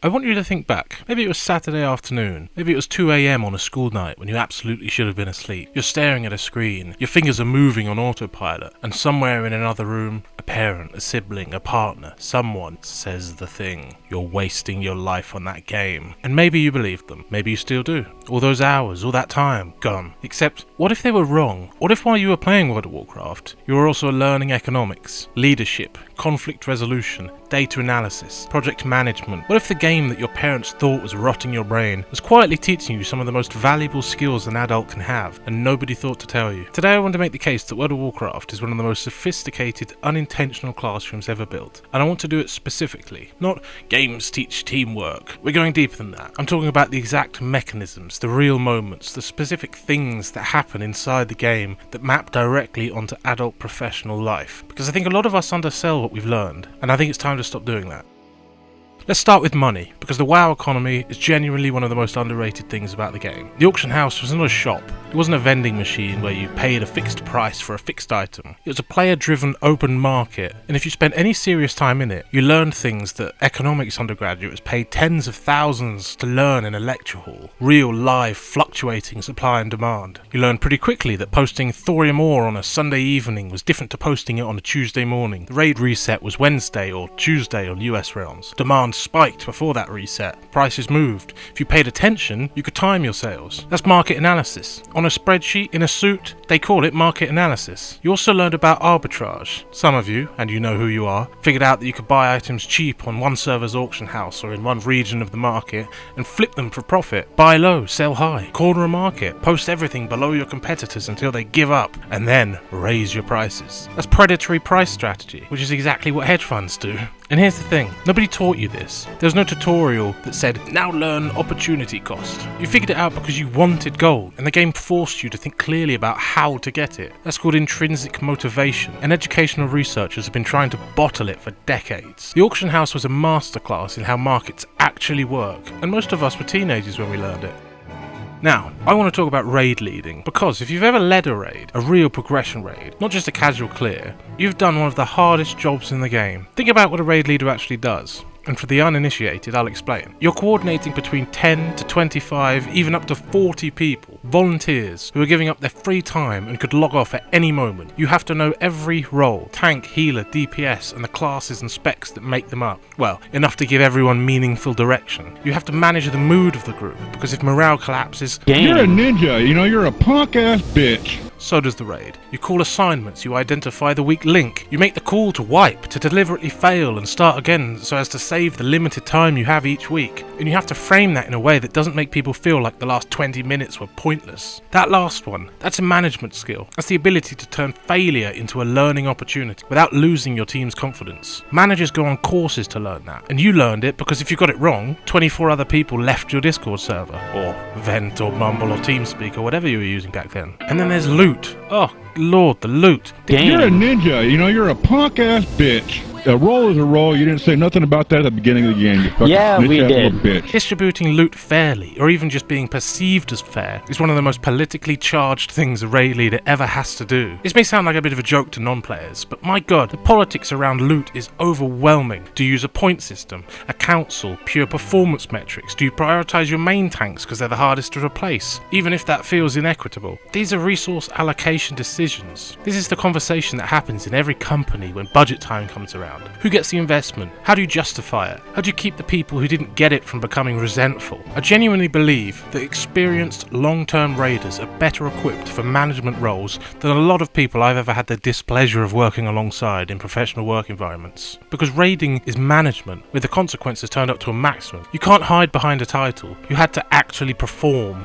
I want you to think back. Maybe it was Saturday afternoon. Maybe it was 2 a.m. on a school night when you absolutely should have been asleep. You're staring at a screen, your fingers are moving on autopilot, and somewhere in another room, a parent, a sibling, a partner, someone says the thing. You're wasting your life on that game. And maybe you believed them. Maybe you still do. All those hours, all that time, gone. Except, what if they were wrong? What if while you were playing World of Warcraft, you were also learning economics, leadership, conflict resolution, data analysis, project management? What if the game that your parents thought was rotting your brain was quietly teaching you some of the most valuable skills an adult can have, and nobody thought to tell you? Today I want to make the case that World of Warcraft is one of the most sophisticated, unintentional classrooms ever built, and I want to do it specifically. Not games teach teamwork. We're going deeper than that. I'm talking about the exact mechanisms, the real moments, the specific things that happen inside the game that map directly onto adult professional life. Because I think a lot of us undersell what we've learned, and I think it's time to stop doing that. Let's start with money, because the WoW economy is genuinely one of the most underrated things about the game. The auction house was not a shop. It wasn't a vending machine where you paid a fixed price for a fixed item. It was a player-driven open market, and if you spent any serious time in it, you learned things that economics undergraduates paid tens of thousands to learn in a lecture hall. Real, live, fluctuating supply and demand. You learned pretty quickly that posting thorium ore on a Sunday evening was different to posting it on a Tuesday morning. The raid reset was Wednesday or Tuesday on US realms. Demand spiked before that reset. Prices moved. If you paid attention, you could time your sales. That's market analysis. On a spreadsheet, in a suit, they call it market analysis. You also learned about arbitrage. Some of you, and you know who you are, figured out that you could buy items cheap on one server's auction house or in one region of the market and flip them for profit. Buy low, sell high, corner a market, post everything below your competitors until they give up, and then raise your prices. That's predatory price strategy, which is exactly what hedge funds do. And here's the thing, nobody taught you this. There's no tutorial that said, now learn opportunity cost. You figured it out because you wanted gold, and the game forced you to think clearly about how to get it. That's called intrinsic motivation, and educational researchers have been trying to bottle it for decades. The auction house was a masterclass in how markets actually work, and most of us were teenagers when we learned it. Now, I want to talk about raid leading, because if you've ever led a raid, a real progression raid, not just a casual clear, you've done one of the hardest jobs in the game. Think about what a raid leader actually does. And for the uninitiated, I'll explain. You're coordinating between 10 to 25, even up to 40 people, volunteers, who are giving up their free time and could log off at any moment. You have to know every role, tank, healer, DPS, and the classes and specs that make them up. Well, enough to give everyone meaningful direction. You have to manage the mood of the group, because if morale collapses, you're a ninja, you're a punk-ass bitch. So does the raid. You call assignments, you identify the weak link, you make the call to wipe, to deliberately fail and start again so as to save the limited time you have each week. And you have to frame that in a way that doesn't make people feel like the last 20 minutes were pointless. That last one, that's a management skill. That's the ability to turn failure into a learning opportunity without losing your team's confidence. Managers go on courses to learn that, and you learned it because if you got it wrong, 24 other people left your Discord server, or Vent or Mumble or TeamSpeak or whatever you were using back then. And then there's loot. Oh, Lord, the loot. You're a ninja, you're a punk-ass bitch. A roll is a roll. You didn't say nothing about that at the beginning of the game. Yeah, we did. Bitch. Distributing loot fairly, or even just being perceived as fair, is one of the most politically charged things a raid leader ever has to do. This may sound like a bit of a joke to non-players, but my god, the politics around loot is overwhelming. Do you use a point system, a council, pure performance metrics? Do you prioritize your main tanks because they're the hardest to replace, even if that feels inequitable? These are resource allocation decisions. This is the conversation that happens in every company when budget time comes around. Who gets the investment? How do you justify it? How do you keep the people who didn't get it from becoming resentful? I genuinely believe that experienced long-term raiders are better equipped for management roles than a lot of people I've ever had the displeasure of working alongside in professional work environments. Because raiding is management, with the consequences turned up to a maximum. You can't hide behind a title. You had to actually perform.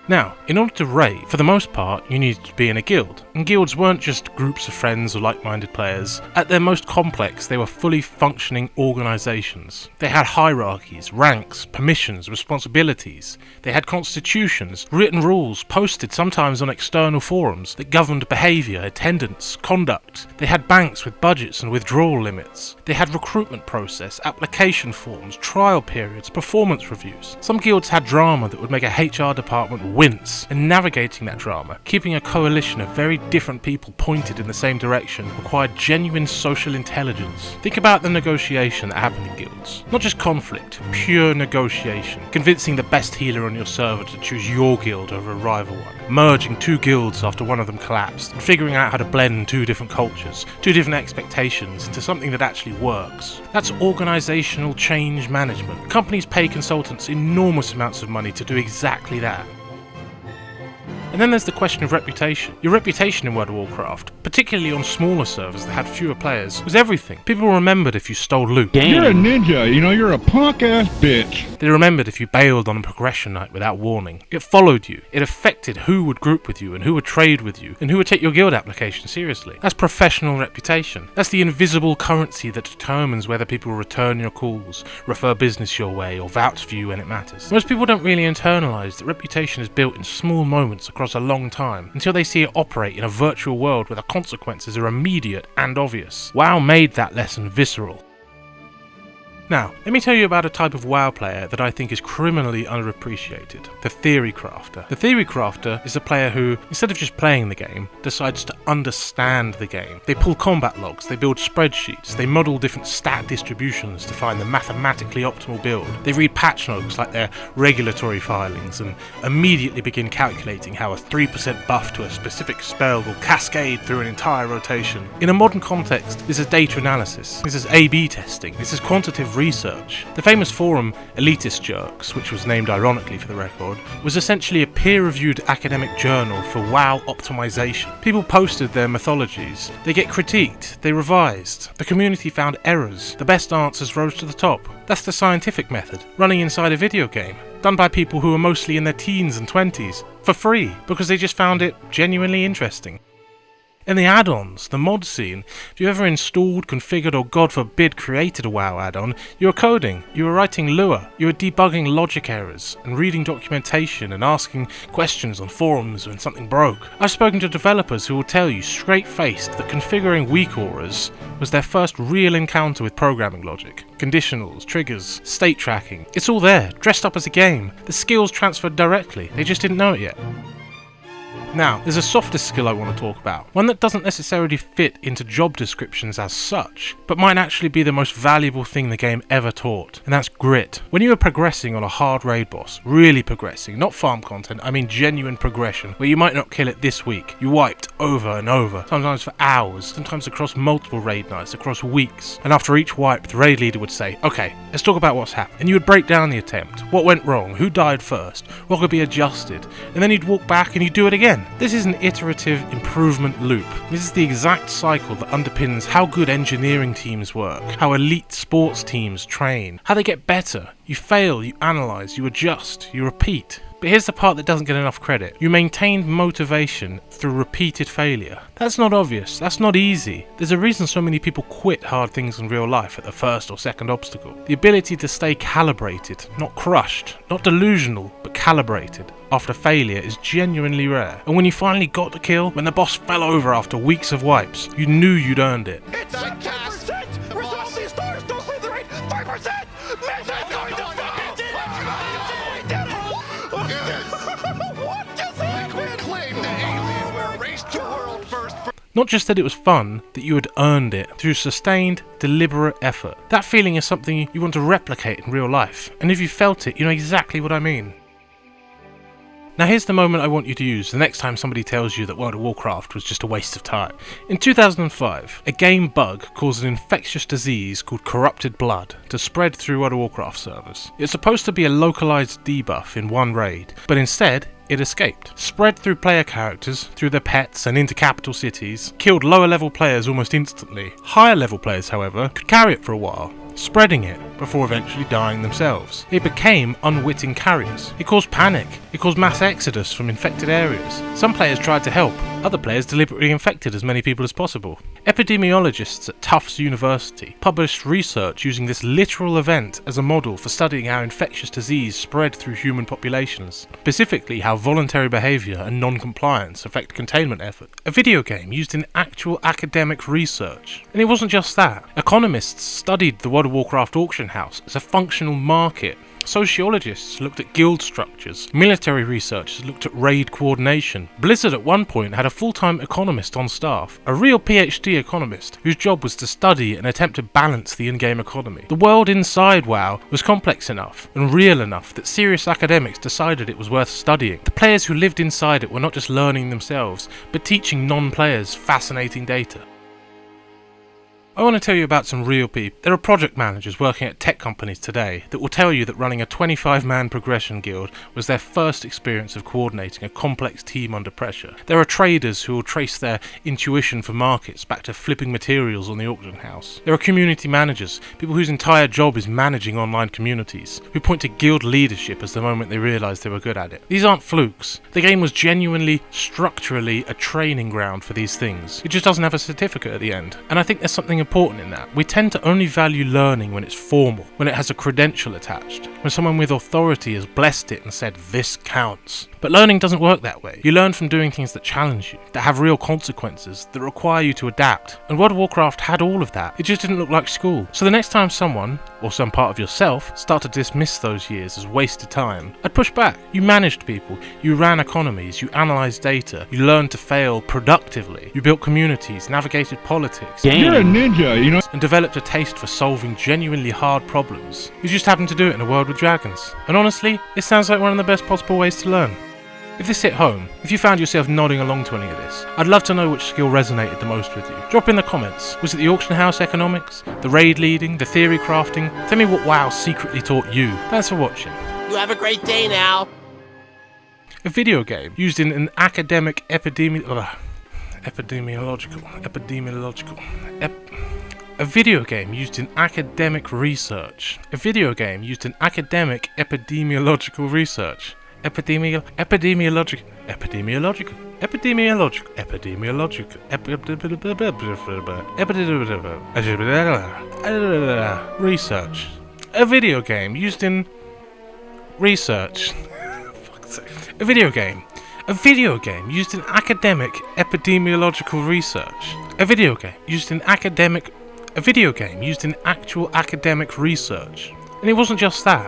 Now, in order to raid, for the most part, you needed to be in a guild. And guilds weren't just groups of friends or like-minded players. At their most complex, they were fully functioning organisations. They had hierarchies, ranks, permissions, responsibilities. They had constitutions, written rules, posted sometimes on external forums that governed behaviour, attendance, conduct. They had banks with budgets and withdrawal limits. They had recruitment process, application forms, trial periods, performance reviews. Some guilds had drama that would make a HR department wince, and navigating that drama, keeping a coalition of very different people pointed in the same direction, required genuine social intelligence. Think about the negotiation that happened in guilds. Not just conflict, pure negotiation. Convincing the best healer on your server to choose your guild over a rival one. Merging two guilds after one of them collapsed, and figuring out how to blend two different cultures, two different expectations into something that actually works. That's organizational change management. Companies pay consultants enormous amounts of money to do exactly that. And then there's the question of reputation. Your reputation in World of Warcraft, particularly on smaller servers that had fewer players, was everything. People remembered if you stole loot. You're a ninja, you're a punk-ass bitch. They remembered if you bailed on a progression night without warning. It followed you. It affected who would group with you and who would trade with you and who would take your guild application seriously. That's professional reputation. That's the invisible currency that determines whether people return your calls, refer business your way, or vouch for you when it matters. Most people don't really internalise that reputation is built in small moments across a long time, until they see it operate in a virtual world where the consequences are immediate and obvious. WoW made that lesson visceral. Now, let me tell you about a type of WoW player that I think is criminally underappreciated, the Theory Crafter. The Theory Crafter is a player who, instead of just playing the game, decides to understand the game. They pull combat logs, they build spreadsheets, they model different stat distributions to find the mathematically optimal build. They read patch notes like their regulatory filings and immediately begin calculating how a 3% buff to a specific spell will cascade through an entire rotation. In a modern context, this is data analysis, this is A/B testing, this is quantitative research. The famous forum Elitist Jerks, which was named ironically for the record, was essentially a peer-reviewed academic journal for WoW optimization. People posted their mythologies, they get critiqued, they revised, the community found errors, the best answers rose to the top. That's the scientific method, running inside a video game, done by people who are mostly in their teens and 20s, for free, because they just found it genuinely interesting. In the add-ons, the mod scene, if you ever installed, configured, or God forbid created a WoW add-on, you were coding, you were writing Lua, you were debugging logic errors, and reading documentation and asking questions on forums when something broke. I've spoken to developers who will tell you straight-faced that configuring weak auras was their first real encounter with programming logic. Conditionals, triggers, state tracking, it's all there, dressed up as a game. The skills transferred directly, they just didn't know it yet. Now, there's a softer skill I want to talk about, one that doesn't necessarily fit into job descriptions as such, but might actually be the most valuable thing the game ever taught, and that's grit. When you are progressing on a hard raid boss, really progressing, not farm content, I mean genuine progression, where you might not kill it this week, you wiped over and over, sometimes for hours, sometimes across multiple raid nights, across weeks, and after each wipe, the raid leader would say, okay, let's talk about what's happened, and you would break down the attempt, what went wrong, who died first, what could be adjusted, and then you'd walk back and you'd do it again. This is an iterative improvement loop. This is the exact cycle that underpins how good engineering teams work, how elite sports teams train, how they get better. You fail, you analyse, you adjust, you repeat. But here's the part that doesn't get enough credit. You maintained motivation through repeated failure. That's not obvious, that's not easy. There's a reason so many people quit hard things in real life at the first or second obstacle. The ability to stay calibrated, not crushed, not delusional, but calibrated after failure is genuinely rare. And when you finally got the kill, when the boss fell over after weeks of wipes, you knew you'd earned it. It's 5%! Resolve these stars! Don't leave the raid! 5%! Mission's going to fucking do it! What just happened? Claim the alien were raced to world first. Not just that it was fun, that you had earned it through sustained, deliberate effort. That feeling is something you want to replicate in real life, and if you felt it, you know exactly what I mean. Now here's the moment I want you to use the next time somebody tells you that World of Warcraft was just a waste of time. In 2005, a game bug caused an infectious disease called corrupted blood to spread through World of Warcraft servers. It's supposed to be a localized debuff in one raid, but instead, it escaped. Spread through player characters, through their pets and into capital cities, killed lower level players almost instantly. Higher level players, however, could carry it for a while, spreading it before eventually dying themselves. It became unwitting carriers. It caused panic. It caused mass exodus from infected areas. Some players tried to help, other players deliberately infected as many people as possible. Epidemiologists at Tufts University published research using this literal event as a model for studying how infectious disease spread through human populations, specifically how voluntary behaviour and non-compliance affect containment effort. A video game used in actual academic research. And it wasn't just that. Economists studied the World of Warcraft auction house as a functional market, Sociologists looked at guild structures. Military researchers looked at raid coordination. Blizzard at one point had a full-time economist on staff, a real PhD economist, whose job was to study and attempt to balance the in-game economy. The world inside WoW was complex enough and real enough that serious academics decided it was worth studying. The players who lived inside it were not just learning themselves, but teaching non-players fascinating data. I want to tell you about some real people. There are project managers working at tech companies today that will tell you that running a 25-man progression guild was their first experience of coordinating a complex team under pressure. There are traders who will trace their intuition for markets back to flipping materials on the auction house. There are community managers, people whose entire job is managing online communities, who point to guild leadership as the moment they realised they were good at it. These aren't flukes. The game was genuinely, structurally a training ground for these things. It just doesn't have a certificate at the end. And I think there's something important in that. We tend to only value learning when it's formal, when it has a credential attached, when someone with authority has blessed it and said, "This counts." But learning doesn't work that way. You learn from doing things that challenge you, that have real consequences, that require you to adapt. And World of Warcraft had all of that. It just didn't look like school. So the next time someone, or some part of yourself, start to dismiss those years as wasted time, I'd push back. You managed people, you ran economies, you analysed data, you learned to fail productively, you built communities, navigated politics. You're a ninja, you know. And developed a taste for solving genuinely hard problems. You just happened to do it in a world with dragons. And honestly, it sounds like one of the best possible ways to learn. If this hit home, if you found yourself nodding along to any of this, I'd love to know which skill resonated the most with you. Drop in the comments. Was it the auction house economics? The raid leading? The theory crafting? Tell me what WoW secretly taught you. Thanks for watching. You have a great day now. A video game used in an academic A video game used in academic research. A video game used in academic epidemiological research. Epidemiological research. A video game used in research. A video game. A video game used in academic epidemiological research. A video game used in academic. A video game used in actual academic research. And it wasn't just that.